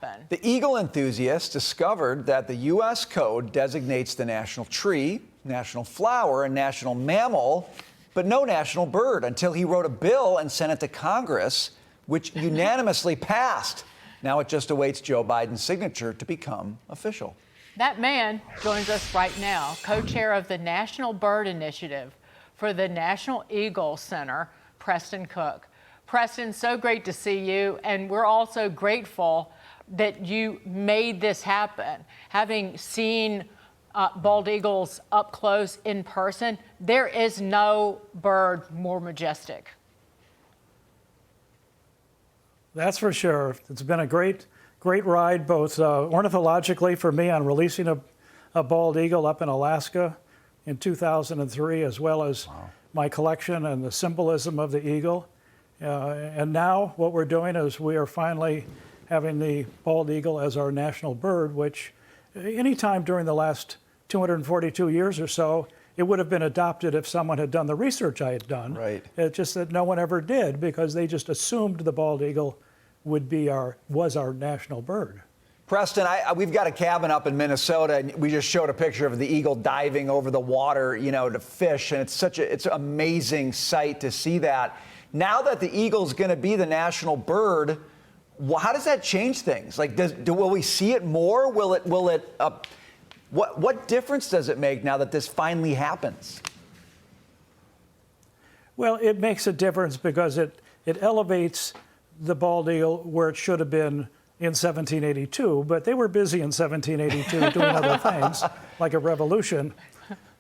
The eagle enthusiast discovered that the U.S. code designates the national tree, national flower, and national mammal, but no national bird until he wrote a bill and sent it to Congress, which unanimously passed. Now it just awaits Joe Biden's signature to become official. That man joins us right now, co-chair of the National Bird Initiative for the National Eagle Center, Preston Cook. Preston, so great to see you, and we're also grateful that you made this happen. Having seen bald eagles up close in person, there is no bird more majestic. That's for sure. It's been a great ride, both ornithologically for me on releasing a bald eagle up in Alaska in 2003, as well as my collection and the symbolism of the eagle. And now what we're doing is we are finally having the bald eagle as our national bird, which anytime during the last 242 years or so, it would have been adopted if someone had done the research I had done. Right. It's just that no one ever did, because they just assumed the bald eagle was our national bird. Preston, we've got a cabin up in Minnesota, and we just showed a picture of the eagle diving over the water, to fish, and it's an amazing sight to see that. Now that the eagle's going to be the national bird, how does that change things? Like, will we see it more? What difference does it make now that this finally happens? Well, it makes a difference because it elevates the bald eagle where it should have been in 1782, but they were busy in 1782 doing other things, like a revolution.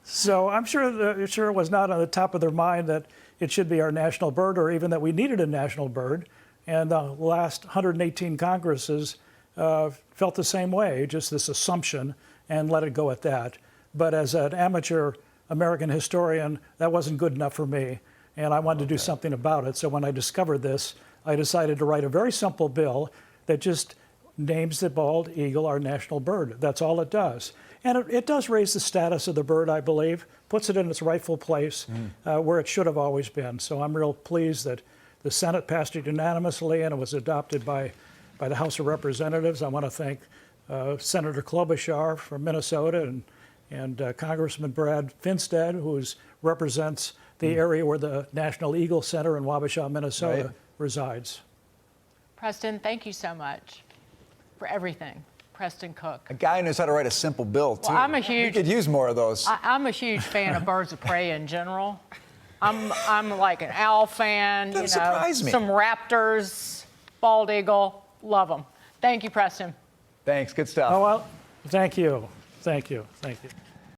So I'm sure it was not on the top of their mind that it should be our national bird, or even that we needed a national bird. And the last 118 Congresses felt the same way, just this assumption, and let it go at that. But as an amateur American historian, that wasn't good enough for me, and I wanted to do something about it. So when I discovered this, I decided to write a very simple bill that just names the bald eagle our national bird. That's all it does. And it does raise the status of the bird, I believe, puts it in its rightful place where it should have always been. So I'm real pleased that the Senate passed it unanimously, and it was adopted by the House of Representatives. I want to thank Senator Klobuchar from Minnesota and Congressman Brad Finstad, who represents the area where the National Eagle Center in Wabasha, Minnesota resides. Preston, thank you so much for everything. Preston Cook. A guy who knows how to write a simple bill, too. Well, we could use more of those. I'm a huge fan of birds of prey in general. I'm like an owl fan. Doesn't surprise me. Some raptors, bald eagle, love them. Thank you, Preston. Thanks. Good stuff. Oh, well, thank you. Thank you. Thank you.